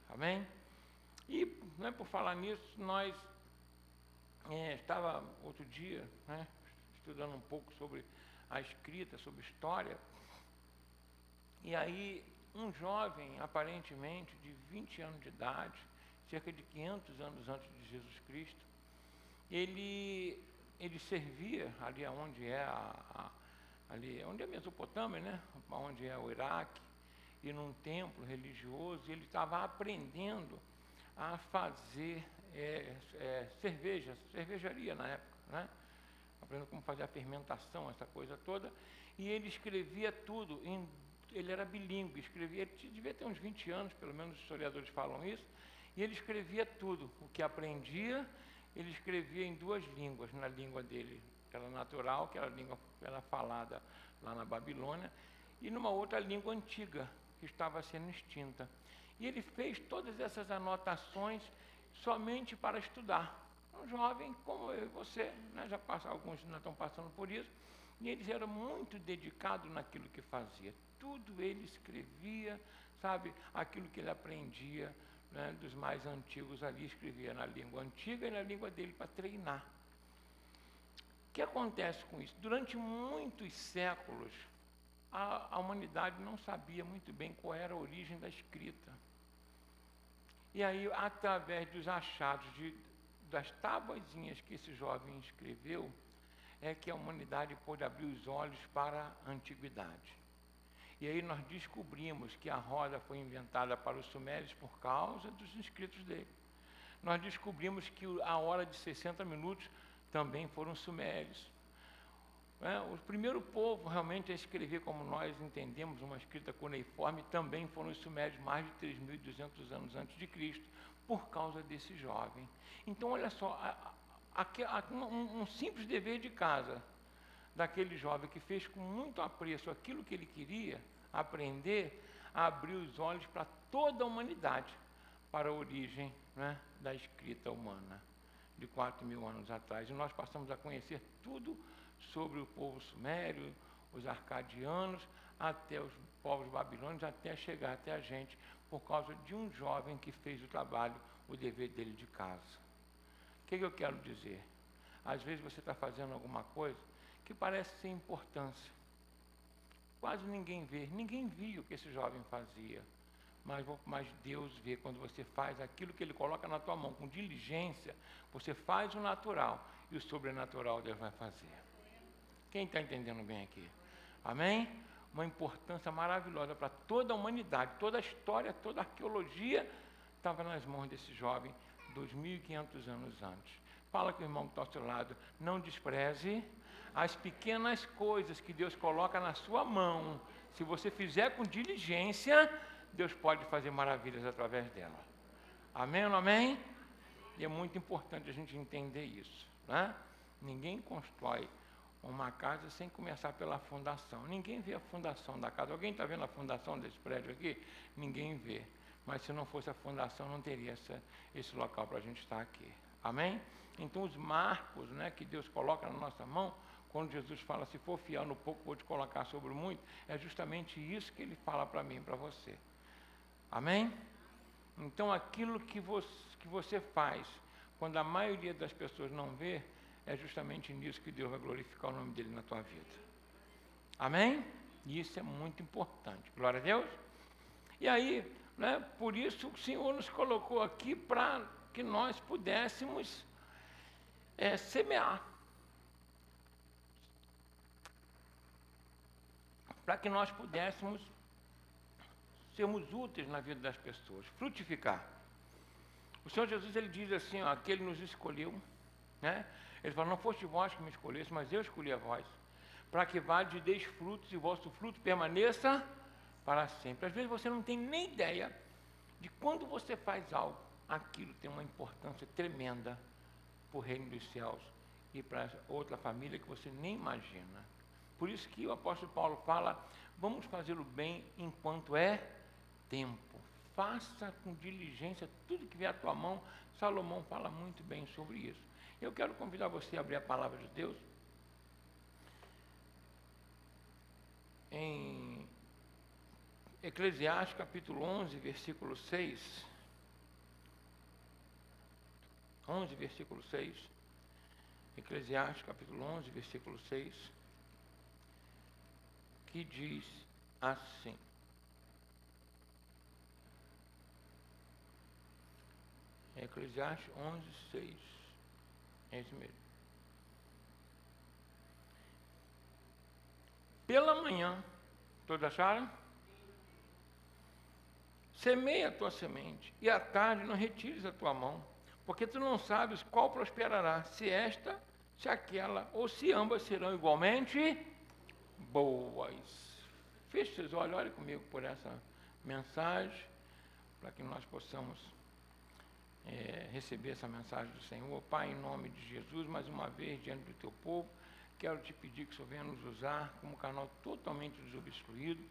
Amém? E, né, por falar nisso, nós estava outro dia, né, estudando um pouco sobre a escrita, sobre história, e aí um jovem, aparentemente de 20 anos de idade, cerca de 500 anos antes de Jesus Cristo, ele servia ali onde é ali onde é a Mesopotâmia, né, onde é o Iraque, e num templo religioso, e ele estava aprendendo a fazer cervejaria na época, né? Aprendendo como fazer a fermentação, essa coisa toda, e ele escrevia tudo, ele era bilíngue, escrevia, ele devia ter uns 20 anos, pelo menos os historiadores falam isso, e ele escrevia tudo, o que aprendia, ele escrevia em duas línguas, na língua dele, que era natural, que era a língua era falada lá na Babilônia, e numa outra língua antiga, que estava sendo extinta. E ele fez todas essas anotações somente para estudar. Um jovem como eu e você, né, alguns já estão passando por isso, e eles eram muito dedicados naquilo que fazia. Tudo ele escrevia, sabe, aquilo que ele aprendia, né, dos mais antigos ali, escrevia na língua antiga e na língua dele para treinar. O que acontece com isso? Durante muitos séculos, a humanidade não sabia muito bem qual era a origem da escrita. E aí, através dos achados das tabuazinhas que esse jovem escreveu, é que a humanidade pôde abrir os olhos para a antiguidade. E aí nós descobrimos que a roda foi inventada para os sumérios por causa dos escritos dele. Nós descobrimos que a hora de 60 minutos também foram sumérios. O primeiro povo realmente a escrever como nós entendemos, uma escrita cuneiforme, também foram os sumérios, mais de 3.200 anos antes de Cristo, por causa desse jovem. Então, olha só, um simples dever de casa daquele jovem que fez com muito apreço aquilo que ele queria aprender, abriu os olhos para toda a humanidade, para a origem, né, da escrita humana, de 4.000 anos atrás. E nós passamos a conhecer tudo sobre o povo sumério, os arcadianos, até os povos babilônios, até chegar até a gente, por causa de um jovem que fez o trabalho, o dever dele de casa. O que eu quero dizer? Às vezes você está fazendo alguma coisa que parece sem importância. Quase ninguém vê, ninguém viu o que esse jovem fazia. Mas Deus vê quando você faz aquilo que Ele coloca na tua mão, com diligência, você faz o natural e o sobrenatural Deus vai fazer. Quem está entendendo bem aqui? Amém? Uma importância maravilhosa para toda a humanidade, toda a história, toda a arqueologia estava nas mãos desse jovem 2.500 anos antes. Fala com o irmão que está ao seu lado, não despreze as pequenas coisas que Deus coloca na sua mão. Se você fizer com diligência, Deus pode fazer maravilhas através dela. Amém ou não amém? E é muito importante a gente entender isso, né? Ninguém constrói uma casa sem começar pela fundação. Ninguém vê a fundação da casa. Alguém está vendo a fundação desse prédio aqui? Ninguém vê. Mas se não fosse a fundação, não teria esse local para a gente estar aqui. Amém? Então, os marcos, né, que Deus coloca na nossa mão, quando Jesus fala, se for fiel no pouco, vou te colocar sobre o muito, é justamente isso que Ele fala para mim e para você. Amém? Então, aquilo que você faz, quando a maioria das pessoas não vê, é justamente nisso que Deus vai glorificar o nome dEle na tua vida. Amém? E isso é muito importante. Glória a Deus. E aí, né, por isso o Senhor nos colocou aqui para que nós pudéssemos semear. Para que nós pudéssemos sermos úteis na vida das pessoas, frutificar. O Senhor Jesus, Ele diz assim, ó, que Ele nos escolheu, né? Ele fala, não foste vós que me escolheste, mas eu escolhi a vós, para que vades e deis frutos, e o vosso fruto permaneça para sempre. Às vezes você não tem nem ideia de quando você faz algo, aquilo tem uma importância tremenda para o reino dos céus e para outra família que você nem imagina. Por isso que o apóstolo Paulo fala, vamos fazer o bem enquanto é tempo. Faça com diligência tudo que vier à tua mão. Salomão fala muito bem sobre isso. Eu quero convidar você a abrir a palavra de Deus em Eclesiastes capítulo 11, versículo 6. 11, versículo 6. Eclesiastes, capítulo 11, versículo 6, que diz assim. Eclesiastes 11, 6. É isso mesmo. Pela manhã, todos acharam? Semeia a tua semente, e à tarde não retires a tua mão, porque tu não sabes qual prosperará, se esta, se aquela, ou se ambas serão igualmente boas. Feche seus olhos, olhe comigo por essa mensagem, para que nós possamos receber essa mensagem do Senhor. Pai, em nome de Jesus, mais uma vez, diante do teu povo, quero te pedir que o Senhor venha nos usar como canal totalmente desobstruído,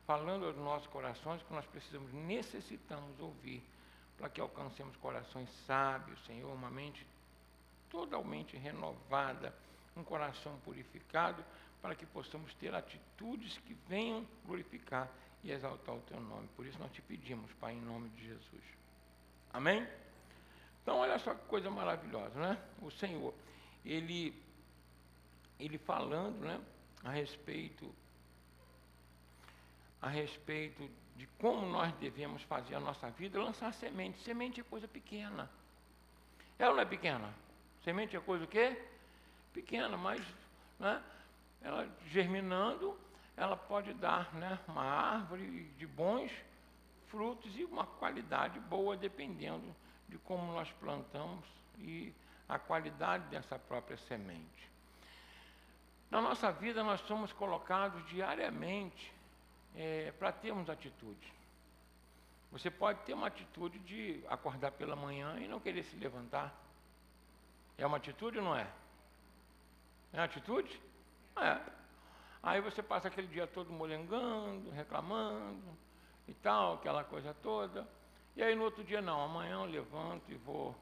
falando aos nossos corações que nós precisamos, necessitamos ouvir, para que alcancemos corações sábios, Senhor, uma mente totalmente renovada, um coração purificado, para que possamos ter atitudes que venham glorificar e exaltar o teu nome. Por isso nós te pedimos, Pai, em nome de Jesus. Amém? Então, olha só que coisa maravilhosa, né? O Senhor, Ele falando, né, a respeito de como nós devemos fazer a nossa vida, lançar semente. Semente é coisa pequena. É ou não é pequena? Semente é coisa o quê? Pequena, mas, né, ela germinando, ela pode dar, né, uma árvore de bons frutos e uma qualidade boa, dependendo de como nós plantamos e a qualidade dessa própria semente. Na nossa vida, nós somos colocados diariamente para termos atitude. Você pode ter uma atitude de acordar pela manhã e não querer se levantar. É uma atitude ou não é? É uma atitude? É. Aí você passa aquele dia todo molengando, reclamando e tal, aquela coisa toda. E aí no outro dia, não, amanhã eu levanto e vou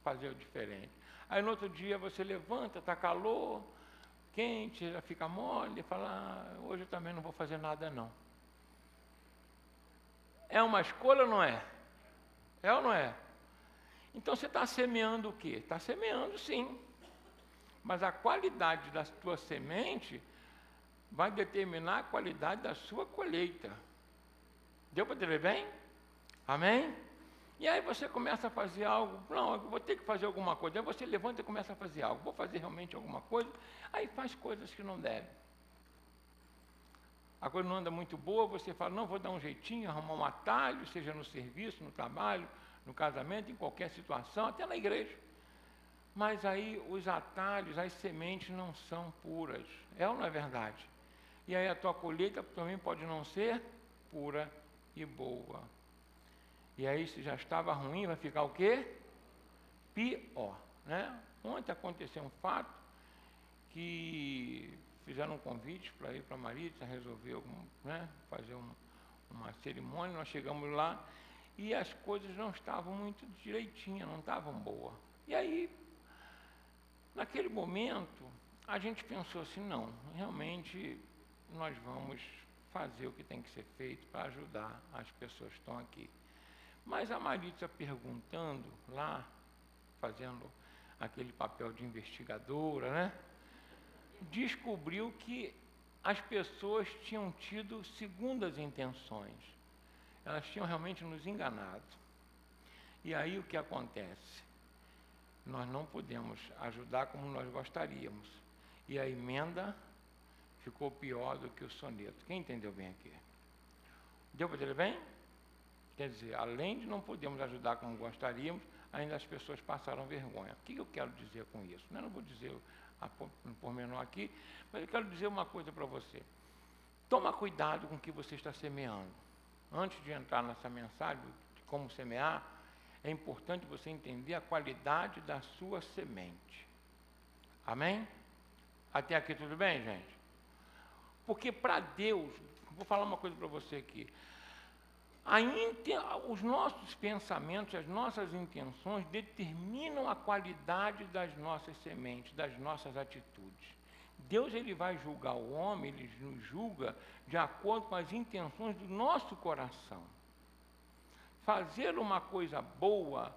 fazer o diferente. Aí no outro dia você levanta, está calor, quente, já fica mole, e fala, hoje eu também não vou fazer nada não. É uma escolha ou não é? É ou não é? Então você está semeando o quê? Está semeando sim. Mas a qualidade da tua semente vai determinar a qualidade da sua colheita. Deu para entender bem? Amém? E aí você começa a fazer algo, não, eu vou ter que fazer alguma coisa. Aí você levanta e começa a fazer algo, vou fazer realmente alguma coisa, aí faz coisas que não deve. A coisa não anda muito boa, você fala, não, vou dar um jeitinho, arrumar um atalho, seja no serviço, no trabalho, no casamento, em qualquer situação, até na igreja. Mas aí os atalhos, as sementes não são puras. É ou não é verdade? E aí a tua colheita também pode não ser pura e boa. E aí, se já estava ruim, vai ficar o quê? Pior, né? Ontem aconteceu um fato que fizeram um convite para ir para Marília, resolveu, né, fazer uma cerimônia, nós chegamos lá e as coisas não estavam muito direitinhas, não estavam boas. E aí, naquele momento, a gente pensou assim, não, realmente nós vamos fazer o que tem que ser feito para ajudar as pessoas que estão aqui. Mas a Maritza perguntando lá, fazendo aquele papel de investigadora, né, descobriu que as pessoas tinham tido segundas intenções. Elas tinham realmente nos enganado. E aí o que acontece? Nós não podemos ajudar como nós gostaríamos. E a emenda ficou pior do que o soneto. Quem entendeu bem aqui? Deu para entender bem? Quer dizer, além de não podermos ajudar como gostaríamos, ainda as pessoas passaram vergonha. O que eu quero dizer com isso? Eu não vou dizer no pormenor aqui, mas eu quero dizer uma coisa para você. Toma cuidado com o que você está semeando. Antes de entrar nessa mensagem de como semear, é importante você entender a qualidade da sua semente. Amém? Até aqui tudo bem, gente? Porque para Deus, vou falar uma coisa para você aqui, os nossos pensamentos, as nossas intenções determinam a qualidade das nossas sementes, das nossas atitudes. Deus, ele vai julgar o homem, ele nos julga de acordo com as intenções do nosso coração. Fazer uma coisa boa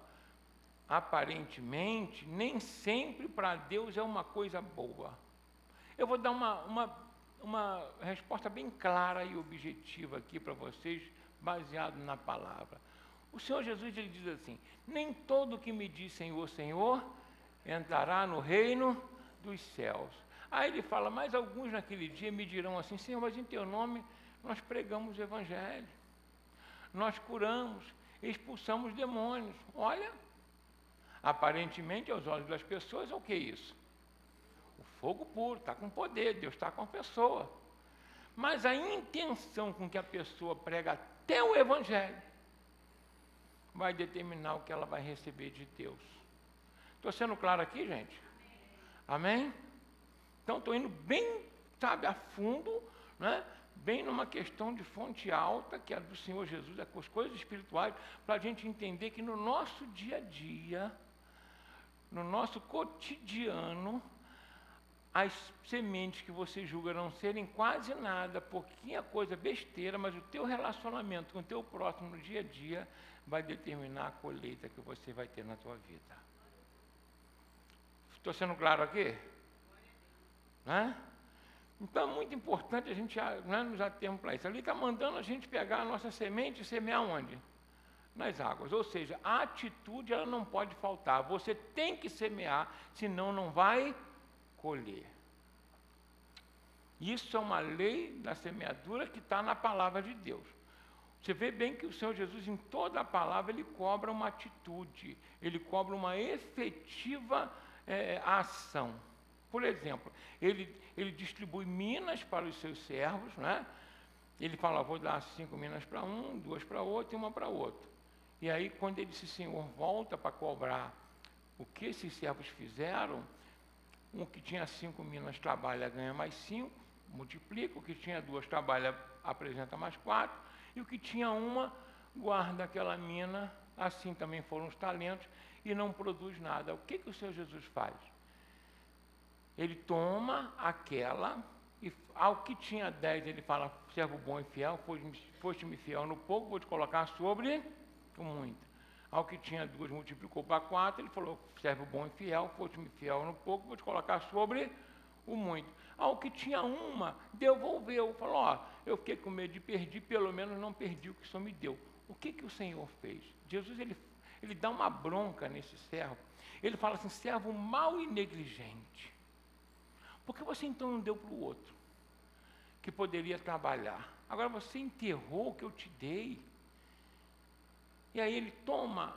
aparentemente, nem sempre para Deus é uma coisa boa. Eu vou dar uma resposta bem clara e objetiva aqui para vocês, baseado na palavra. O Senhor Jesus, ele diz assim: nem todo que me diz Senhor, Senhor, entrará no reino dos céus. Aí ele fala, mas alguns naquele dia me dirão assim: Senhor, mas em teu nome nós pregamos o evangelho, nós curamos, expulsamos demônios. Olha, aparentemente aos olhos das pessoas é o que é isso? O fogo puro, está com poder, Deus está com a pessoa. Mas a intenção com que a pessoa prega até o evangelho vai determinar o que ela vai receber de Deus. Estou sendo claro aqui, gente? Amém? Então, estou indo bem, a fundo, né? Bem numa questão de fonte alta, que é a do Senhor Jesus, com as coisas espirituais, para a gente entender que no nosso dia a dia, no nosso cotidiano, as sementes que você julga não serem quase nada, pouquinha coisa, besteira, mas o teu relacionamento com o teu próximo no dia a dia vai determinar a colheita que você vai ter na tua vida. Estou sendo claro aqui? Né? Então é muito importante a gente, né, nos atermos para isso. Ali está mandando a gente pegar a nossa semente e semear onde? Nas águas. Ou seja, a atitude ela não pode faltar. Você tem que semear, senão não vai colher. Isso é uma lei da semeadura que está na palavra de Deus. Você vê bem que o Senhor Jesus, em toda a palavra, ele cobra uma atitude, ele cobra uma efetiva ação. Por exemplo, ele distribui minas para os seus servos, né? Ele fala, vou dar 5 minas para um, 2 para outro e 1 para outro. E aí, quando esse Senhor volta para cobrar o que esses servos fizeram, um que tinha 5 minas trabalha, ganha mais 5, multiplica, o que tinha 2 trabalha, apresenta mais 4, e o que tinha 1 guarda aquela mina, assim também foram os talentos, e não produz nada. O que o Senhor Jesus faz? Ele toma aquela, e ao que tinha 10, ele fala, servo bom e fiel, foste-me fiel no pouco, vou te colocar sobre o muito. Ao que tinha 2, multiplicou para 4, ele falou, servo bom e fiel, foste-me fiel no pouco, vou te colocar sobre o muito. Ao que tinha 1, devolveu, falou, ó, eu fiquei com medo de perder, pelo menos não perdi o que o Senhor me deu. O que o Senhor fez? Jesus, ele dá uma bronca nesse servo, ele fala assim, servo mau e negligente. Por que você então não deu para o outro, que poderia trabalhar? Agora você enterrou o que eu te dei. E aí ele toma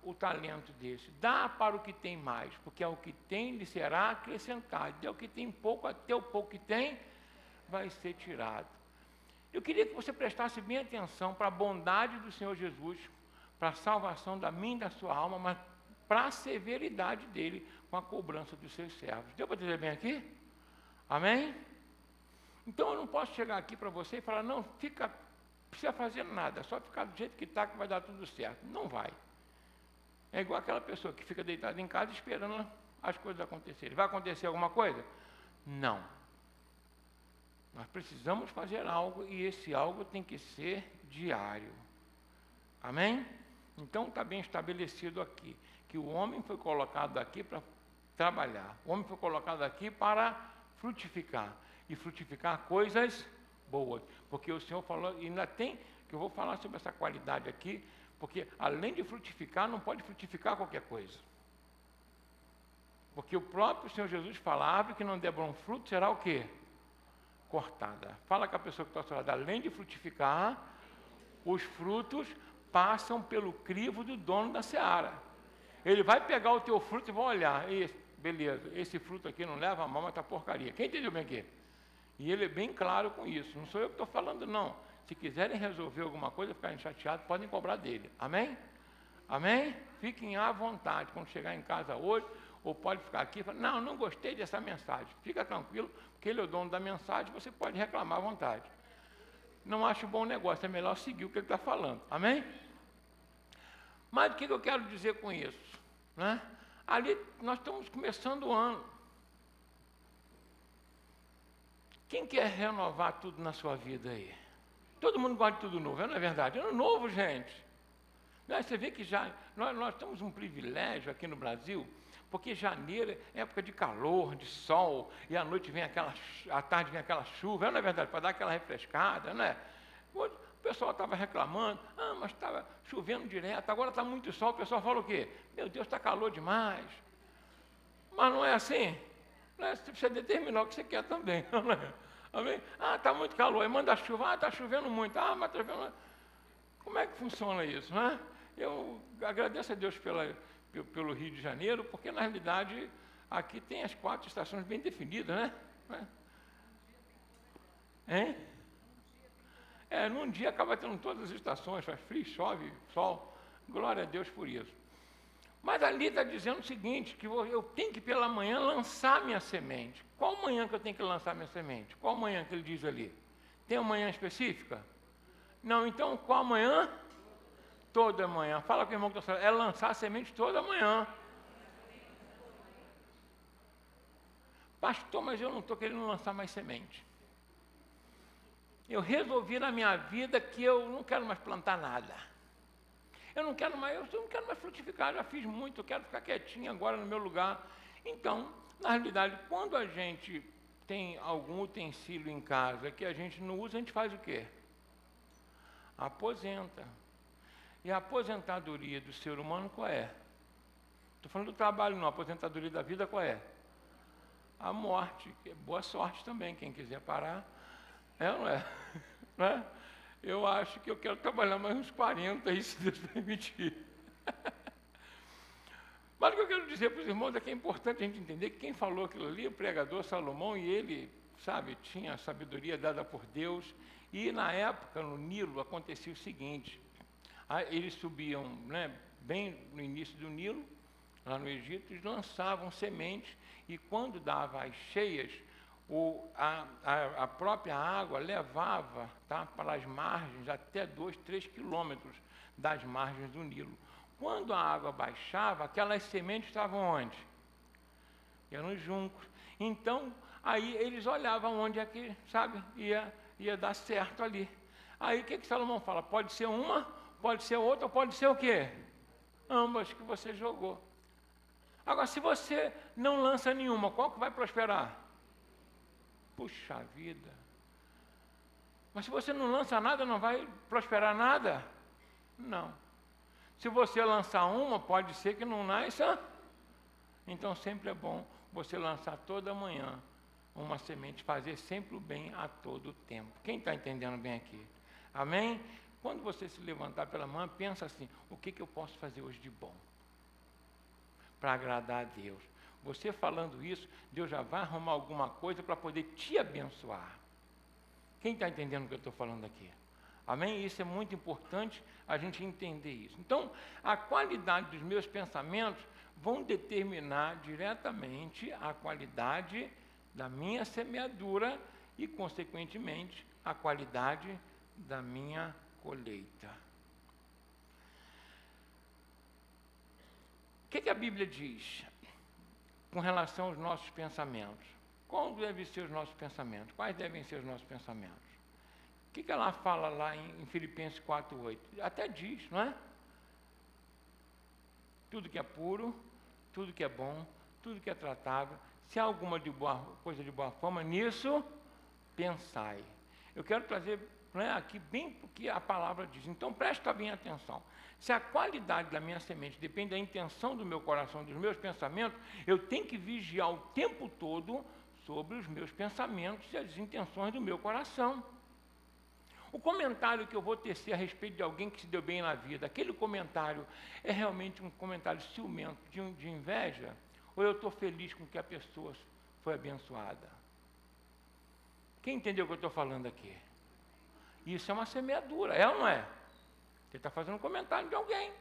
o talento desse, dá para o que tem mais, porque ao que tem lhe será acrescentado, e ao que tem pouco, até o pouco que tem, vai ser tirado. Eu queria que você prestasse bem atenção para a bondade do Senhor Jesus, para a salvação da minha e da sua alma, mas para a severidade dele com a cobrança dos seus servos. Deu para dizer bem aqui? Amém? Então eu não posso chegar aqui para você e falar, não precisa fazer nada, só ficar do jeito que está que vai dar tudo certo. Não vai. É igual aquela pessoa que fica deitada em casa esperando as coisas acontecerem. Vai acontecer alguma coisa? Não. Nós precisamos fazer algo e esse algo tem que ser diário. Amém? Então está bem estabelecido aqui, que o homem foi colocado aqui para trabalhar. O homem foi colocado aqui para frutificar. E frutificar coisas boas. Porque o Senhor falou, e ainda tem, que eu vou falar sobre essa qualidade aqui, porque além de frutificar, não pode frutificar qualquer coisa. Porque o próprio Senhor Jesus fala, a árvore que não der bom fruto será o quê? Cortada. Fala com a pessoa que está ao seu lado, além de frutificar, os frutos passam pelo crivo do dono da seara. Ele vai pegar o teu fruto e vai olhar, beleza, esse fruto aqui não leva a mão, mas está porcaria. Quem entendeu bem aqui? E ele é bem claro com isso, não sou eu que estou falando não. Se quiserem resolver alguma coisa, ficarem chateados, podem cobrar dele. Amém? Amém? Fiquem à vontade quando chegar em casa hoje, ou pode ficar aqui e falar, não gostei dessa mensagem. Fica tranquilo, porque ele é o dono da mensagem, você pode reclamar à vontade. Não acho bom negócio, é melhor seguir o que ele está falando. Amém? Mas o que eu quero dizer com isso? Né? Ali nós estamos começando o ano. Quem quer renovar tudo na sua vida aí? Todo mundo gosta de tudo novo, não é verdade? Ano novo, gente. Você vê que já nós temos um privilégio aqui no Brasil, porque janeiro é época de calor, de sol, e à noite vem à tarde vem aquela chuva, não é verdade? Para dar aquela refrescada, não é? O pessoal estava reclamando, mas estava chovendo direto, agora está muito sol, o pessoal fala o quê? Meu Deus, está calor demais. Mas não é assim. Não é? Você precisa determinar o que você quer também, não é? Amém? Está muito calor, aí manda chuva, está chovendo muito, mas está chovendo. Como é que funciona isso, não é? Eu agradeço a Deus pelo Rio de Janeiro, porque na realidade aqui tem as 4 estações bem definidas, né? Hein? Num dia acaba tendo todas as estações, faz frio, chove, sol, glória a Deus por isso. Mas ali está dizendo o seguinte, que eu tenho que pela manhã lançar minha semente. Qual manhã que eu tenho que lançar minha semente? Qual manhã que ele diz ali? Tem uma manhã específica? Não, então qual manhã? Toda manhã. Fala com o irmão que está falando, é lançar a semente toda manhã. Pastor, mas eu não estou querendo lançar mais semente. Eu resolvi na minha vida que eu não quero mais plantar nada. Eu não quero mais frutificar, já fiz muito, eu quero ficar quietinho agora no meu lugar. Então, na realidade, quando a gente tem algum utensílio em casa que a gente não usa, a gente faz o quê? Aposenta. E a aposentadoria do ser humano qual é? Estou falando do trabalho, não. A aposentadoria da vida qual é? A morte. Boa sorte também, quem quiser parar. Não é? Não é? Eu acho que eu quero trabalhar mais uns 40 aí, se Deus permitir. Mas o que eu quero dizer para os irmãos é que é importante a gente entender que quem falou aquilo ali, o pregador Salomão, e ele, sabe, tinha a sabedoria dada por Deus. E na época, no Nilo, acontecia o seguinte. Eles subiam, né, bem no início do Nilo, lá no Egito, eles lançavam sementes, e quando dava as cheias, a própria água levava, tá, para as margens, até 2, 3 quilômetros das margens do Nilo. Quando a água baixava, aquelas sementes estavam onde? Iam nos juncos. Então, aí eles olhavam onde é que, sabe, ia dar certo ali. Aí o que Salomão fala? Pode ser uma, pode ser outra, ou pode ser o quê? Ambas que você jogou. Agora, se você não lança nenhuma, qual que vai prosperar? Puxa vida. Mas se você não lança nada, não vai prosperar nada? Não. Se você lançar uma, pode ser que não nasça. Então sempre é bom você lançar toda manhã uma semente, fazer sempre o bem a todo tempo. Quem está entendendo bem aqui? Amém? Quando você se levantar pela manhã, pensa assim, o que eu posso fazer hoje de bom? Para agradar a Deus. Você falando isso, Deus já vai arrumar alguma coisa para poder te abençoar. Quem está entendendo o que eu estou falando aqui? Amém? Isso é muito importante a gente entender isso. Então, a qualidade dos meus pensamentos vão determinar diretamente a qualidade da minha semeadura e, consequentemente, a qualidade da minha colheita. O que a Bíblia diz com relação aos nossos pensamentos? Como devem ser os nossos pensamentos? Quais devem ser os nossos pensamentos? O que ela fala lá em Filipenses 4:8? Até diz, não é? Tudo que é puro, tudo que é bom, tudo que é tratável, se há alguma coisa de boa fama, nisso pensai. Eu quero trazer, né, aqui bem o que a palavra diz. Então presta bem atenção. Se a qualidade da minha semente depende da intenção do meu coração, dos meus pensamentos, eu tenho que vigiar o tempo todo sobre os meus pensamentos e as intenções do meu coração. O comentário que eu vou tecer a respeito de alguém que se deu bem na vida, aquele comentário é realmente um comentário ciumento, de inveja? Ou eu estou feliz com que a pessoa foi abençoada? Quem entendeu o que eu estou falando aqui? Isso é uma semeadura, é ou não é? Você está fazendo um comentário de alguém.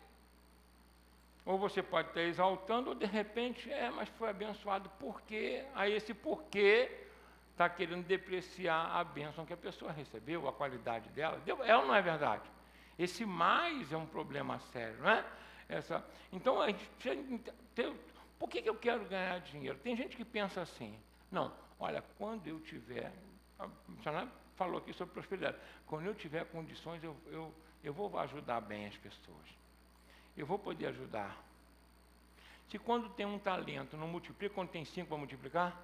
Ou você pode estar exaltando, ou de repente, mas foi abençoado por quê? Aí esse porquê está querendo depreciar a bênção que a pessoa recebeu, a qualidade dela. É ou não é verdade? Esse mais é um problema sério, não é? Então, a gente precisa. Por que eu quero ganhar dinheiro? Tem gente que pensa assim, não, olha, quando eu tiver, a missionária falou aqui sobre prosperidade, quando eu tiver condições, eu vou ajudar bem as pessoas. eu vou poder ajudar. Se quando tem um talento não multiplica, quando tem 5 para multiplicar?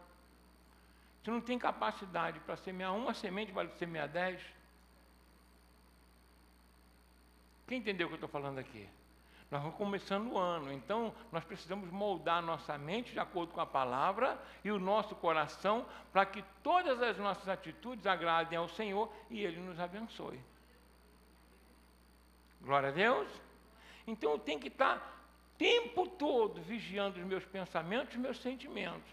Se não tem capacidade para semear uma semente, vai semear 10? Quem entendeu o que eu estou falando aqui? Nós vamos começando o ano, então nós precisamos moldar nossa mente de acordo com a palavra e o nosso coração para que todas as nossas atitudes agradem ao Senhor e Ele nos abençoe. Glória a Deus. Então eu tenho que estar o tempo todo vigiando os meus pensamentos e os meus sentimentos.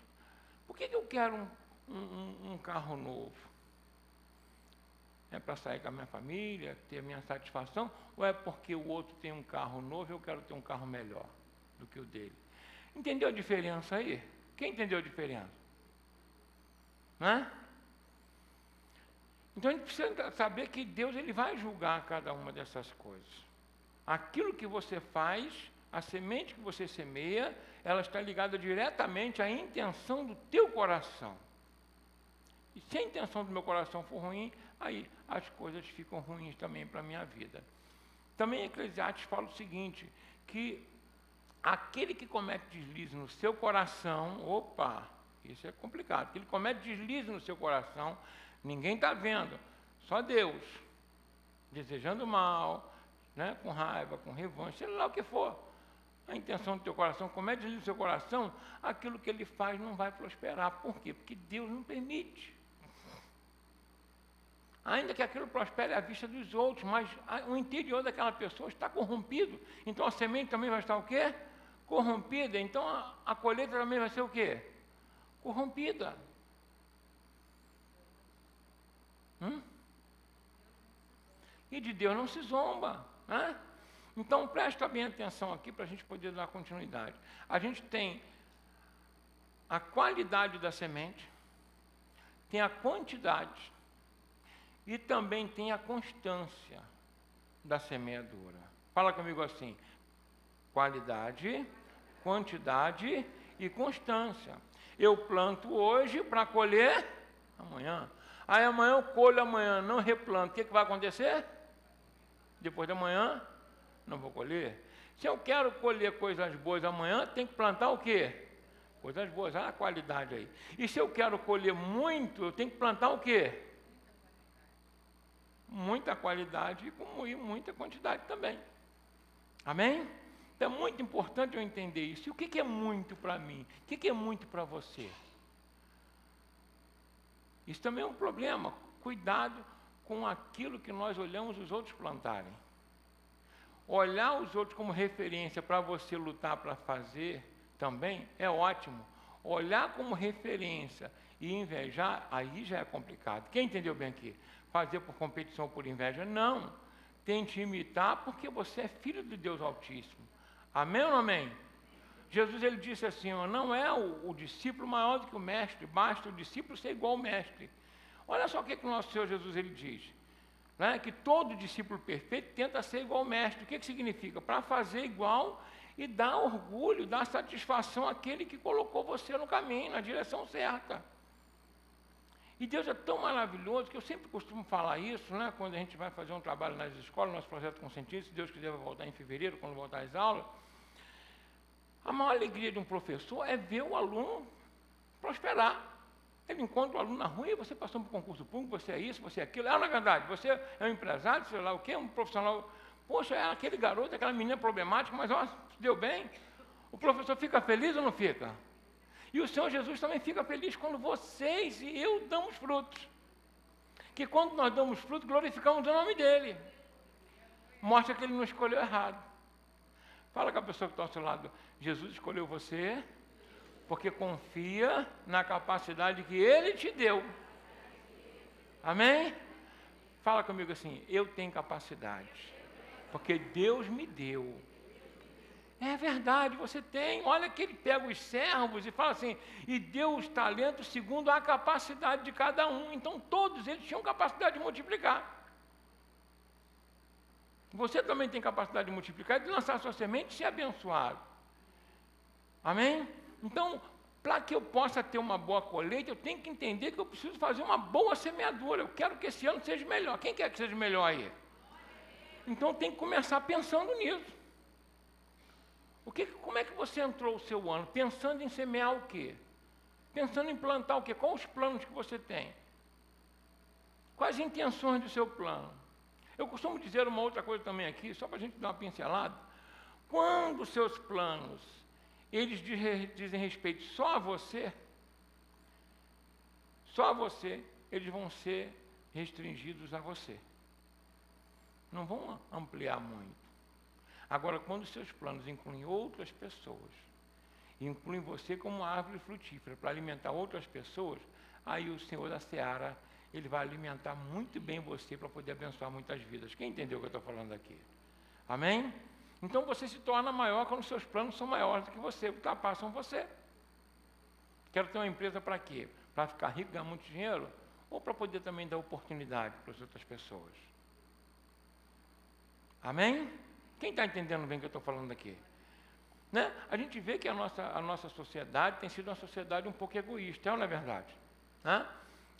Por que eu quero um carro novo? É para sair com a minha família, ter a minha satisfação, ou é porque o outro tem um carro novo e eu quero ter um carro melhor do que o dele? Entendeu a diferença aí? Quem entendeu a diferença? Né? Então a gente precisa saber que Deus ele vai julgar cada uma dessas coisas. Aquilo que você faz, a semente que você semeia, ela está ligada diretamente à intenção do teu coração. E se a intenção do meu coração for ruim, aí as coisas ficam ruins também para a minha vida. Também Eclesiastes fala o seguinte, que aquele que comete deslize no seu coração, isso é complicado, que ele comete deslize no seu coração, ninguém está vendo, só Deus, desejando mal, né, com raiva, com revanche, sei lá o que for. A intenção do teu coração, comete deslize no seu coração, aquilo que ele faz não vai prosperar. Por quê? Porque Deus não permite. Ainda que aquilo prospere à vista dos outros, mas o interior daquela pessoa está corrompido. Então a semente também vai estar o quê? Corrompida. Então a colheita também vai ser o quê? Corrompida. E de Deus não se zomba, né? Então presta bem atenção aqui para a gente poder dar continuidade. A gente tem a qualidade da semente, tem a quantidade, e também tem a constância da semeadura. Fala comigo assim: qualidade, quantidade e constância. Eu planto hoje para colher amanhã. Aí amanhã eu colho amanhã, não replanto. O que vai acontecer? Depois de amanhã, não vou colher. Se eu quero colher coisas boas amanhã, tem que plantar o quê? Coisas boas, olha a qualidade aí. E se eu quero colher muito, eu tenho que plantar o quê? Muita qualidade e muita quantidade também. Amém? Então é muito importante eu entender isso. E o que é muito para mim? O que é muito para você? Isso também é um problema. Cuidado com aquilo que nós olhamos os outros plantarem. Olhar os outros como referência para você lutar para fazer também é ótimo. Olhar como referência e invejar, aí já é complicado. Quem entendeu bem aqui? Fazer por competição ou por inveja? Não. Tente imitar porque você é filho de Deus Altíssimo. Amém ou não amém? Jesus ele disse assim, não é o discípulo maior do que o mestre, basta o discípulo ser igual ao mestre. Olha só o que o nosso Senhor Jesus ele diz. Né? Que todo discípulo perfeito tenta ser igual ao mestre. O que significa? Para fazer igual e dar orgulho, dar satisfação àquele que colocou você no caminho, na direção certa. E Deus é tão maravilhoso que eu sempre costumo falar isso, né? Quando a gente vai fazer um trabalho nas escolas, nosso projeto Consentido, se Deus quiser vai voltar em fevereiro, quando voltar às aulas. A maior alegria de um professor é ver o aluno prosperar. Ele encontra o aluno na rua e você passou por um concurso público, você é isso, você é aquilo. Na verdade, você é um empresário, sei lá o quê, um profissional. Poxa, é aquele garoto, aquela menina problemática, mas ó, deu bem. O professor fica feliz ou não fica? E o Senhor Jesus também fica feliz quando vocês e eu damos frutos. Que quando nós damos frutos, glorificamos o nome dEle. Mostra que Ele não escolheu errado. Fala com a pessoa que está ao seu lado. Jesus escolheu você porque confia na capacidade que Ele te deu. Amém? Fala comigo assim, eu tenho capacidade, porque Deus me deu. É verdade, você tem. Olha que ele pega os servos e fala assim, e deu os talentos segundo a capacidade de cada um. Então todos eles tinham capacidade de multiplicar. Você também tem capacidade de multiplicar, de lançar sua semente e ser abençoado. Amém? Então, para que eu possa ter uma boa colheita, eu tenho que entender que eu preciso fazer uma boa semeadura. Eu quero que esse ano seja melhor. Quem quer que seja melhor aí? Então, eu tenho que começar pensando nisso. Como é que você entrou o seu ano? Pensando em semear o quê? Pensando em plantar o quê? Quais os planos que você tem? Quais as intenções do seu plano? Eu costumo dizer uma outra coisa também aqui, só para a gente dar uma pincelada. Quando os seus planos, eles dizem respeito só a você, eles vão ser restringidos a você. Não vão ampliar muito. Agora, quando os seus planos incluem outras pessoas, incluem você como árvore frutífera para alimentar outras pessoas, aí o Senhor da Seara, Ele vai alimentar muito bem você para poder abençoar muitas vidas. Quem entendeu o que eu estou falando aqui? Amém? Então você se torna maior quando os seus planos são maiores do que você, ultrapassam você. Quero ter uma empresa para quê? Para ficar rico, ganhar muito dinheiro? Ou para poder também dar oportunidade para as outras pessoas? Amém? Quem está entendendo bem o que eu estou falando aqui? Né? A gente vê que a nossa sociedade tem sido uma sociedade um pouco egoísta, não é verdade? Né?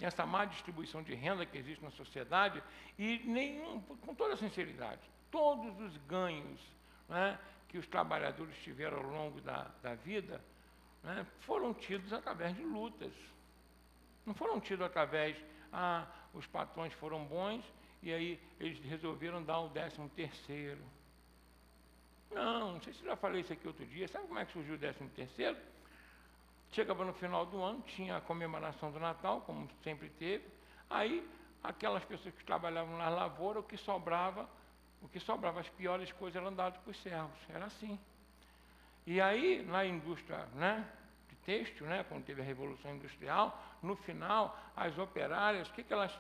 Essa má distribuição de renda que existe na sociedade, e com toda sinceridade, todos os ganhos, né, que os trabalhadores tiveram ao longo da vida, né, foram tidos através de lutas. Não foram tidos através, os patrões foram bons, e aí eles resolveram dar o 13º. Não sei se eu já falei isso aqui outro dia. Sabe como é que surgiu o 13º? Chegava no final do ano, tinha a comemoração do Natal, como sempre teve. Aí, aquelas pessoas que trabalhavam na lavoura, o que sobrava, as piores coisas eram dadas para os servos. Era assim. E aí, na indústria, né, de têxtil, né, quando teve a Revolução Industrial, no final, as operárias, o que elas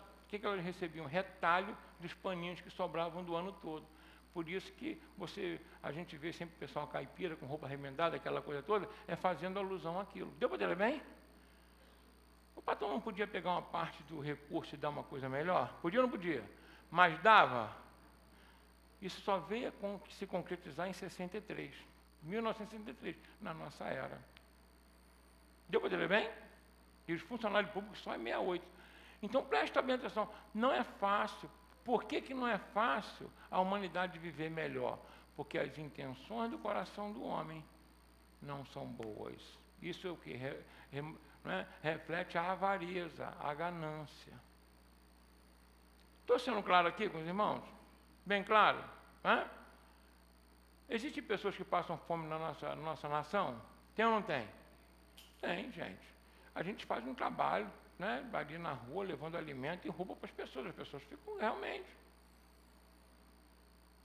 recebiam? Retalho dos paninhos que sobravam do ano todo. Por isso que a gente vê sempre o pessoal caipira, com roupa remendada, aquela coisa toda, fazendo alusão àquilo. Deu para entender bem? O patrão não podia pegar uma parte do recurso e dar uma coisa melhor? Podia ou não podia? Mas dava. Isso só veio a se concretizar em 1963, na nossa era. Deu para entender bem? E os funcionários públicos só em 68. Então, presta bem atenção, não é fácil. Por que não é fácil a humanidade viver melhor? Porque as intenções do coração do homem não são boas. Isso é o que reflete a avareza, a ganância. Estou sendo claro aqui com os irmãos? Bem claro? Existem pessoas que passam fome na nossa nação? Tem ou não tem? Tem, gente. A gente faz um trabalho, né, ali na rua, levando alimento e roupa para as pessoas ficam realmente.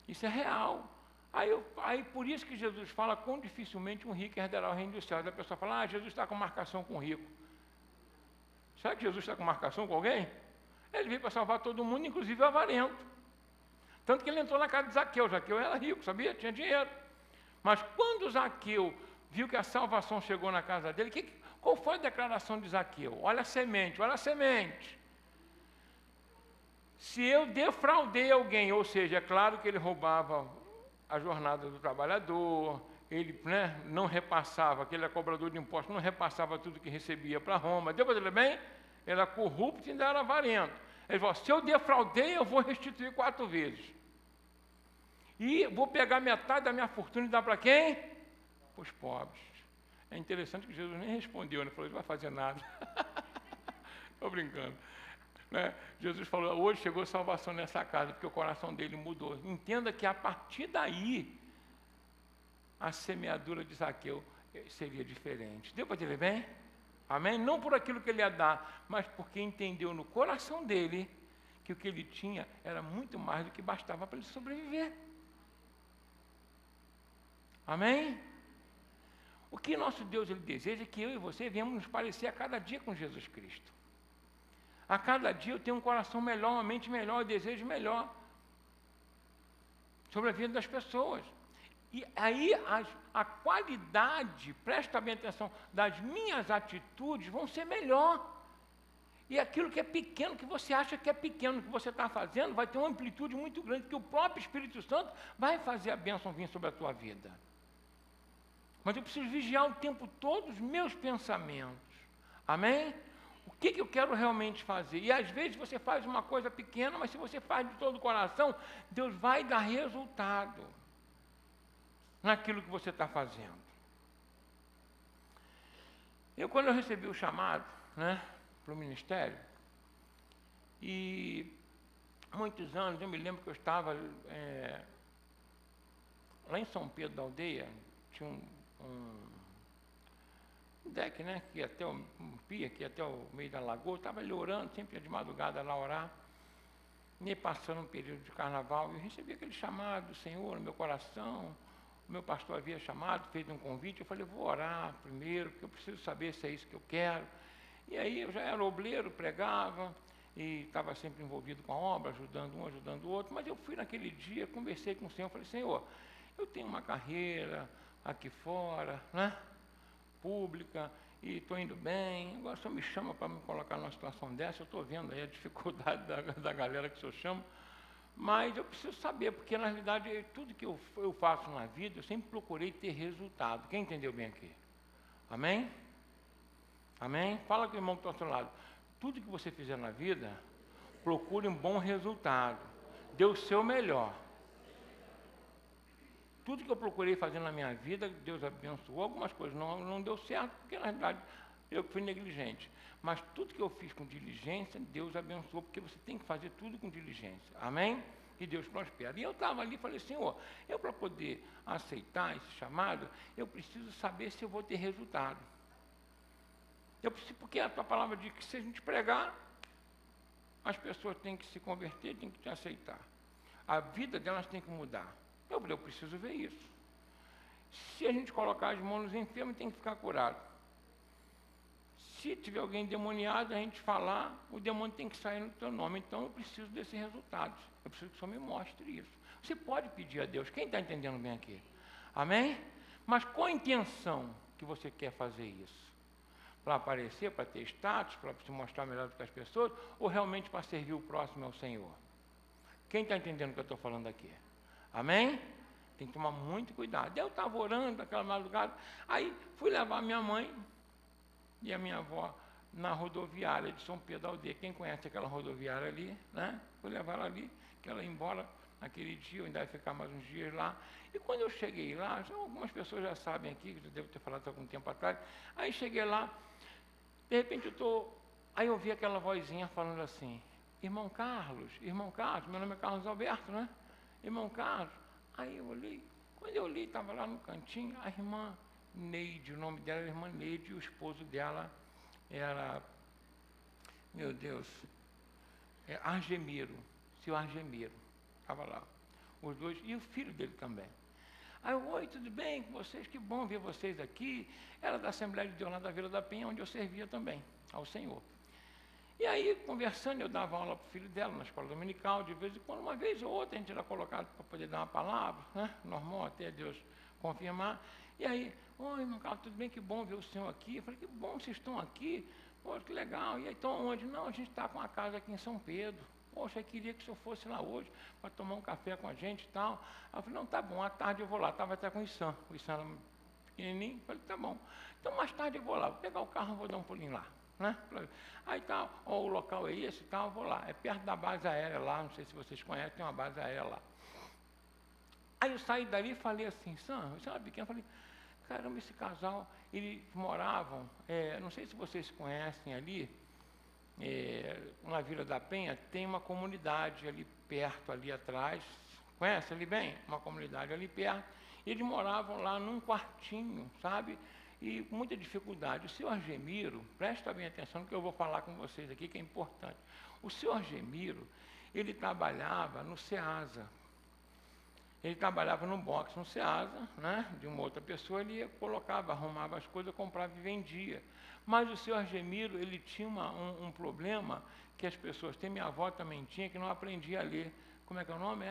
Isso é real. Aí por isso que Jesus fala quão dificilmente um rico herdará o reino dos céus. A pessoa fala, Jesus está com marcação com o rico. Será que Jesus está com marcação com alguém? Ele veio para salvar todo mundo, inclusive o avarento. Tanto que ele entrou na casa de Zaqueu. Zaqueu era rico, sabia? Tinha dinheiro. Mas quando Zaqueu viu que a salvação chegou na casa dele, qual foi a declaração de Zaqueu? Olha a semente, olha a semente. Se eu defraudei alguém, ou seja, é claro que ele roubava a jornada do trabalhador, ele, né, não repassava, aquele cobrador de impostos, não repassava tudo que recebia para Roma. Deu para entender bem? Ele era corrupto e ainda era avarento. Ele falou, se eu defraudei, eu vou restituir 4 vezes. E vou pegar metade da minha fortuna e dar para quem? Para os pobres. É interessante que Jesus nem respondeu, né? Falou, não vai fazer nada. Estou brincando. Né? Jesus falou, hoje chegou salvação nessa casa, porque o coração dele mudou. Entenda que a partir daí, a semeadura de Zaqueu seria diferente. Deu para entender bem? Amém? Não por aquilo que ele ia dar, mas porque entendeu no coração dele que o que ele tinha era muito mais do que bastava para ele sobreviver. Amém? O que nosso Deus ele deseja é que eu e você venhamos nos parecer a cada dia com Jesus Cristo. A cada dia eu tenho um coração melhor, uma mente melhor, um desejo melhor sobre a vida das pessoas. E aí a qualidade, presta bem atenção, das minhas atitudes vão ser melhor. E aquilo que é pequeno, que você acha que é pequeno, que você está fazendo, vai ter uma amplitude muito grande, que o próprio Espírito Santo vai fazer a bênção vir sobre a tua vida. Mas eu preciso vigiar o tempo todo os meus pensamentos. Amém? O que eu quero realmente fazer? E às vezes você faz uma coisa pequena, mas se você faz de todo o coração, Deus vai dar resultado. naquilo que você está fazendo. Quando eu recebi o chamado, né, para o ministério, e muitos anos, eu me lembro que eu estava lá em São Pedro da Aldeia, tinha um deck, né, que ia até um pia, que ia até o meio da lagoa, eu estava ali orando, sempre ia de madrugada lá orar, e aí passando um período de carnaval, eu recebi aquele chamado do Senhor no meu coração. O meu pastor havia chamado, fez um convite, eu falei, vou orar primeiro, porque eu preciso saber se é isso que eu quero. E aí eu já era obreiro, pregava, e estava sempre envolvido com a obra, ajudando um, ajudando o outro, mas eu fui naquele dia, conversei com o Senhor, falei, Senhor, eu tenho uma carreira aqui fora, né, pública, e estou indo bem, agora o Senhor me chama para me colocar numa situação dessa, eu estou vendo aí a dificuldade da galera que o Senhor chama, mas eu preciso saber, porque na realidade tudo que eu faço na vida, eu sempre procurei ter resultado. Quem entendeu bem aqui? Amém? Amém? Fala com o irmão que está ao seu lado. Tudo que você fizer na vida, procure um bom resultado. Dê o seu melhor. Tudo que eu procurei fazer na minha vida, Deus abençoou. Algumas coisas não deu certo, porque na realidade eu fui negligente. Mas tudo que eu fiz com diligência, Deus abençoou, porque você tem que fazer tudo com diligência. Amém? E Deus prospera. E eu estava ali e falei, Senhor, eu para poder aceitar esse chamado, eu preciso saber se eu vou ter resultado. Eu preciso, porque a tua palavra diz que se a gente pregar, as pessoas têm que se converter, têm que te aceitar. A vida delas tem que mudar. Eu preciso ver isso. Se a gente colocar as mãos nos enfermos, tem que ficar curado. Se tiver alguém endemoniado, a gente falar, o demônio tem que sair no teu nome. Então eu preciso desses resultados. Eu preciso que o Senhor me mostre isso. Você pode pedir a Deus. Quem está entendendo bem aqui? Amém? Mas qual a intenção que você quer fazer isso? Para aparecer, para ter status, para se mostrar melhor do que as pessoas, ou realmente para servir o próximo ao Senhor? Quem está entendendo o que eu estou falando aqui? Amém? Tem que tomar muito cuidado. Eu estava orando naquela madrugada, aí fui levar minha mãe e a minha avó na rodoviária de São Pedro da Aldeia. Quem conhece aquela rodoviária ali, né? Fui levar ela ali, que ela ia embora naquele dia, eu ainda ia ficar mais uns dias lá. E quando eu cheguei lá, algumas pessoas já sabem aqui, que eu devo ter falado há algum tempo atrás, aí cheguei lá, de repente aí eu vi aquela vozinha falando assim, irmão Carlos, meu nome é Carlos Alberto, né? Irmão Carlos. Aí eu olhei, quando eu olhei, estava lá no cantinho, a irmã Neide, o nome dela era irmã Neide, e o esposo dela era, meu Deus, Argemiro, seu Argemiro, estava lá, os dois, e o filho dele também. Aí eu, oi, tudo bem com vocês? Que bom ver vocês aqui. Era da Assembleia de Deus lá da Vila da Penha, onde eu servia também ao Senhor. E aí, conversando, eu dava aula para o filho dela na escola dominical, de vez em quando, uma vez ou outra, a gente era colocado para poder dar uma palavra, né? Normal, até Deus confirmar. E aí, oi, irmão Carlos, tudo bem? Que bom ver o senhor aqui. Eu falei, que bom vocês estão aqui. Pô, que legal. E aí, estão onde? Não, a gente está com uma casa aqui em São Pedro. Poxa, eu queria que o senhor fosse lá hoje para tomar um café com a gente e tal. Aí eu falei, não, tá bom, à tarde eu vou lá. Estava até com o Issan era pequenininho. Eu falei, tá bom. Então, mais tarde eu vou lá, vou pegar o carro e vou dar um pulinho lá. Né? Aí tá, ó, o local é esse e tal, eu vou lá. É perto da base aérea lá, não sei se vocês conhecem, tem uma base aérea lá. Aí eu saí dali e falei assim, Sam, você era pequeno, eu falei, caramba, esse casal, eles moravam, não sei se vocês conhecem ali, na Vila da Penha, tem uma comunidade ali perto, ali atrás, conhece ali bem? Uma comunidade ali perto, e eles moravam lá num quartinho, sabe? E com muita dificuldade. O senhor Argemiro, presta bem atenção no que eu vou falar com vocês aqui, que é importante. O senhor Argemiro, ele trabalhava no SEASA. Ele trabalhava no box no SEASA, né, de uma outra pessoa, ele ia, colocava, arrumava as coisas, comprava e vendia. Mas o senhor Argemiro, ele tinha um problema que as pessoas têm, minha avó também tinha, que não aprendia a ler. Como é que é o nome?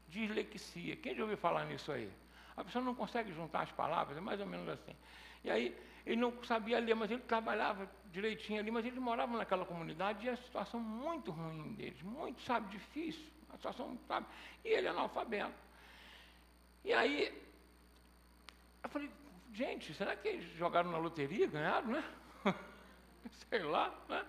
Dislexia. Quem já ouviu falar nisso aí? A pessoa não consegue juntar as palavras, é mais ou menos assim. E aí, ele não sabia ler, mas ele trabalhava direitinho ali, mas eles moravam naquela comunidade e a situação muito ruim deles, muito, sabe, difícil, a situação, sabe, e ele é analfabeto. E aí, eu falei, gente, será que eles jogaram na loteria e ganharam, né? Sei lá, né?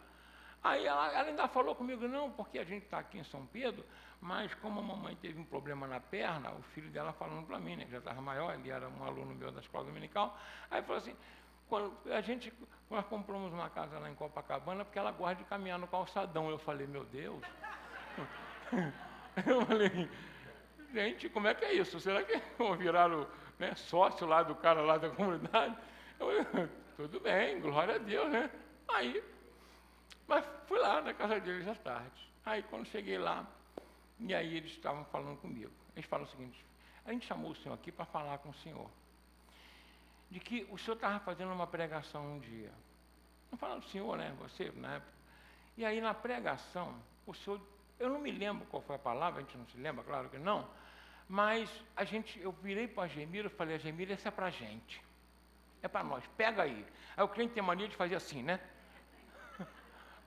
Aí ela ainda falou comigo, não, porque a gente está aqui em São Pedro, mas como a mamãe teve um problema na perna, o filho dela falando para mim, né, já estava maior, ele era um aluno meu da escola dominical, aí falou assim, nós compramos uma casa lá em Copacabana, porque ela gosta de caminhar no calçadão. Eu falei, meu Deus. Eu falei, gente, como é que é isso? Será que vão virar o, né, sócio lá do cara lá da comunidade? Eu falei, tudo bem, glória a Deus, né? Aí, mas fui lá na casa deles à tarde. Aí quando cheguei lá, e aí eles estavam falando comigo. Eles falaram o seguinte, a gente chamou o senhor aqui para falar com o senhor. De que o senhor estava fazendo uma pregação um dia. Não falando do senhor, né? Você, na época. E aí na pregação, o senhor, eu não me lembro qual foi a palavra, a gente não se lembra, claro que não, mas eu virei para a Gemira e falei, Gemira, isso é para a gente. É para nós, pega aí. Aí o cliente tem mania de fazer assim, né?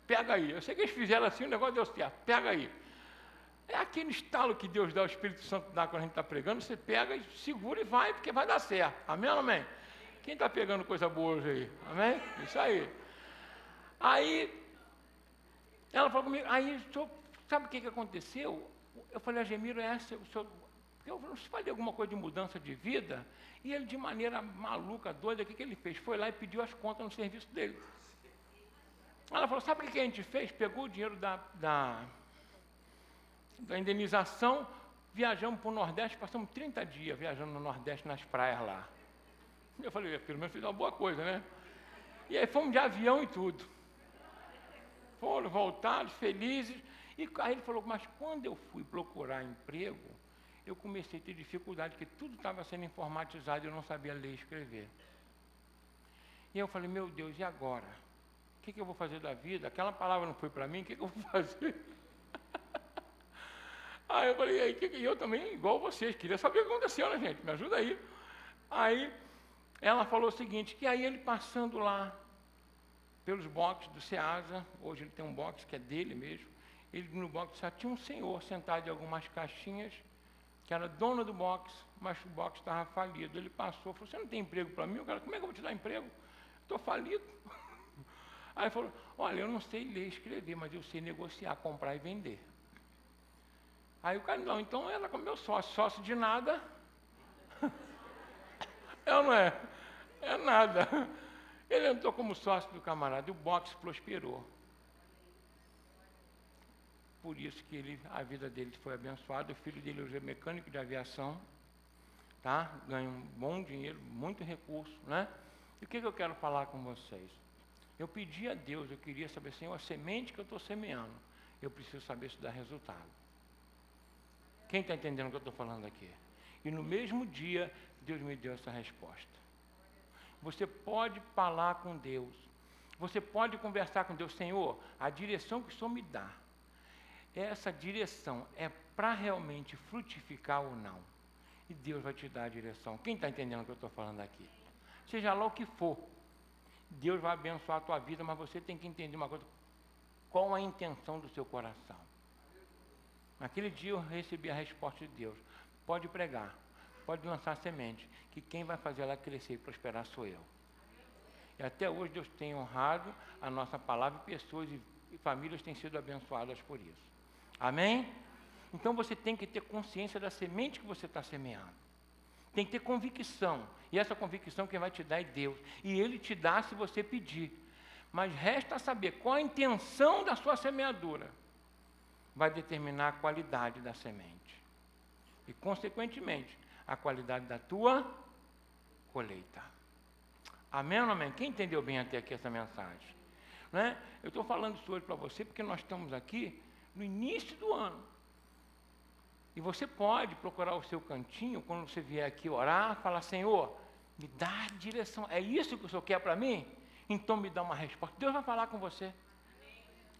Pega aí. Eu sei que eles fizeram assim, o negócio deu certo, pega aí. É aquele estalo que Deus dá, o Espírito Santo dá quando a gente está pregando, você pega e segura e vai, porque vai dar certo. Amém ou amém? Quem está pegando coisa boa hoje aí? Amém? Isso aí. Aí, ela falou comigo, aí, senhor, sabe o que aconteceu? Eu falei, Gemiro, eu falei alguma coisa de mudança de vida, e ele, de maneira maluca, doida, o que ele fez? Foi lá e pediu as contas no serviço dele. Ela falou, sabe o que a gente fez? Pegou o dinheiro da indenização, viajamos para o Nordeste, passamos 30 dias viajando no Nordeste, nas praias lá. Eu falei, pelo menos fiz uma boa coisa, né? E aí fomos de avião e tudo. Foram voltados, felizes. E aí ele falou, mas quando eu fui procurar emprego, eu comecei a ter dificuldade, porque tudo estava sendo informatizado e eu não sabia ler e escrever. E eu falei, meu Deus, e agora? O que eu vou fazer da vida? Aquela palavra não foi para mim, o que eu vou fazer? Aí eu falei, e eu também, igual vocês, queria saber o que aconteceu, né, gente? Me ajuda aí. Aí ela falou o seguinte, que aí ele passando lá pelos boxes do SEASA, hoje ele tem um box que é dele mesmo, ele no box só tinha um senhor sentado em algumas caixinhas, que era dono do box, mas o box estava falido. Ele passou, falou, você não tem emprego para mim? O cara, como é que eu vou te dar emprego? Estou falido. Aí ele falou, olha, eu não sei ler e escrever, mas eu sei negociar, comprar e vender. Aí o cara, não, então era como meu sócio de nada. Não é? É nada. Ele entrou como sócio do camarada e o box prosperou. Por isso que a vida dele foi abençoada. O filho dele hoje é mecânico de aviação, tá? Ganha um bom dinheiro, muito recurso, né? E o que eu quero falar com vocês? Eu pedi a Deus, eu queria saber, Senhor, a semente que eu estou semeando, eu preciso saber se dá resultado. Quem está entendendo o que eu estou falando aqui? E no mesmo dia, Deus me deu essa resposta. Você pode falar com Deus. Você pode conversar com Deus. Senhor, a direção que o Senhor me dá, essa direção é para realmente frutificar ou não? E Deus vai te dar a direção. Quem está entendendo o que eu estou falando aqui? Seja lá o que for, Deus vai abençoar a tua vida, mas você tem que entender uma coisa. Qual a intenção do seu coração? Naquele dia eu recebi a resposta de Deus. Pode pregar, pode lançar semente, que quem vai fazer ela crescer e prosperar sou eu. E até hoje Deus tem honrado a nossa palavra e pessoas e famílias têm sido abençoadas por isso. Amém? Então você tem que ter consciência da semente que você está semeando. Tem que ter convicção. E essa convicção quem vai te dar é Deus. E Ele te dá se você pedir. Mas resta saber qual a intenção da sua semeadura. Vai determinar a qualidade da semente. E, consequentemente, a qualidade da tua colheita. Amém ou não amém? Quem entendeu bem até aqui essa mensagem? Né? Eu estou falando isso hoje para você porque nós estamos aqui no início do ano. E você pode procurar o seu cantinho, quando você vier aqui orar, falar, Senhor, me dá a direção. É isso que o Senhor quer para mim? Então me dá uma resposta. Deus vai falar com você.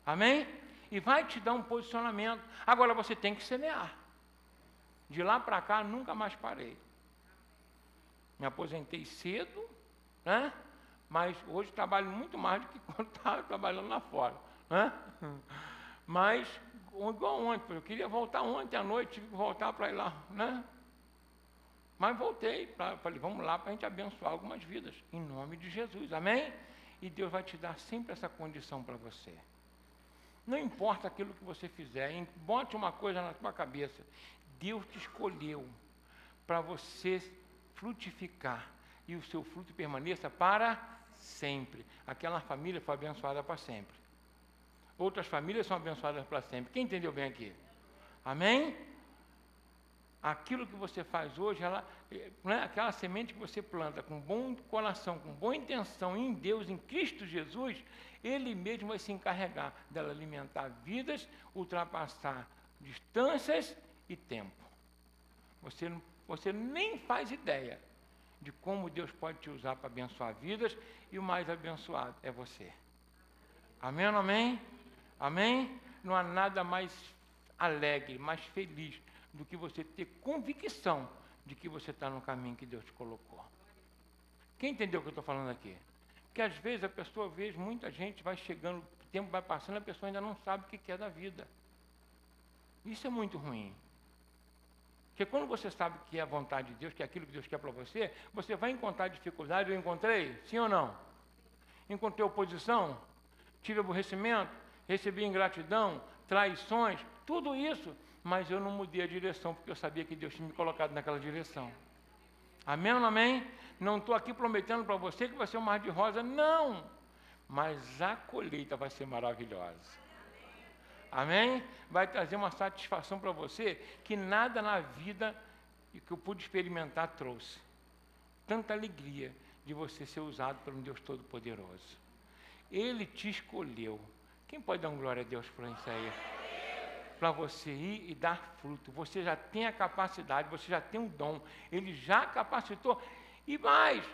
Amém? E vai te dar um posicionamento. Agora você tem que semear. De lá para cá, nunca mais parei. Me aposentei cedo, né? Mas hoje trabalho muito mais do que quando estava trabalhando lá fora, né? Mas, igual ontem, eu queria voltar ontem à noite, tive que voltar para ir lá, né? Mas voltei, falei, vamos lá para a gente abençoar algumas vidas, em nome de Jesus, amém? E Deus vai te dar sempre essa condição para você. Não importa aquilo que você fizer, bote uma coisa na tua cabeça. Deus te escolheu para você frutificar e o seu fruto permaneça para sempre. Aquela família foi abençoada para sempre. Outras famílias são abençoadas para sempre. Quem entendeu bem aqui? Amém? Aquilo que você faz hoje, aquela semente que você planta com bom coração, com boa intenção em Deus, em Cristo Jesus, Ele mesmo vai se encarregar dela alimentar vidas, ultrapassar distâncias e tempo. Você nem faz ideia de como Deus pode te usar para abençoar vidas, e o mais abençoado é você. Amém ou não amém? Amém? Não há nada mais alegre, mais feliz do que você ter convicção de que você está no caminho que Deus te colocou. Quem entendeu o que eu estou falando aqui? Porque às vezes a pessoa vê, muita gente vai chegando, o tempo vai passando, a pessoa ainda não sabe o que é da vida. Isso é muito ruim. Porque quando você sabe que é a vontade de Deus, que é aquilo que Deus quer para você, você vai encontrar dificuldade. Eu encontrei? Sim ou não? Encontrei oposição, tive aborrecimento, recebi ingratidão, traições, tudo isso. Mas eu não mudei a direção, porque eu sabia que Deus tinha me colocado naquela direção. Amém ou não amém? Não estou aqui prometendo para você que vai ser um mar de rosa, não. Mas a colheita vai ser maravilhosa. Amém? Vai trazer uma satisfação para você que nada na vida que eu pude experimentar trouxe. Tanta alegria de você ser usado por um Deus Todo-Poderoso. Ele te escolheu. Quem pode dar uma glória a Deus por isso aí? Para você ir e dar fruto. Você já tem a capacidade, você já tem um dom. Ele já capacitou. E mais,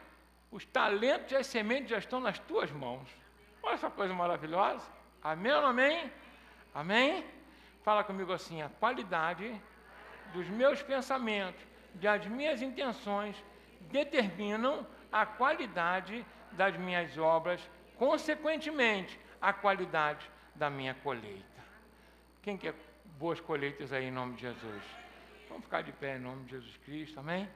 os talentos e as sementes já estão nas tuas mãos. Olha essa coisa maravilhosa. Amém ou não amém? Amém? Fala comigo assim: a qualidade dos meus pensamentos, das minhas intenções, determinam a qualidade das minhas obras, consequentemente, a qualidade da minha colheita. Quem quer boas colheitas aí em nome de Jesus? Vamos ficar de pé em nome de Jesus Cristo, amém?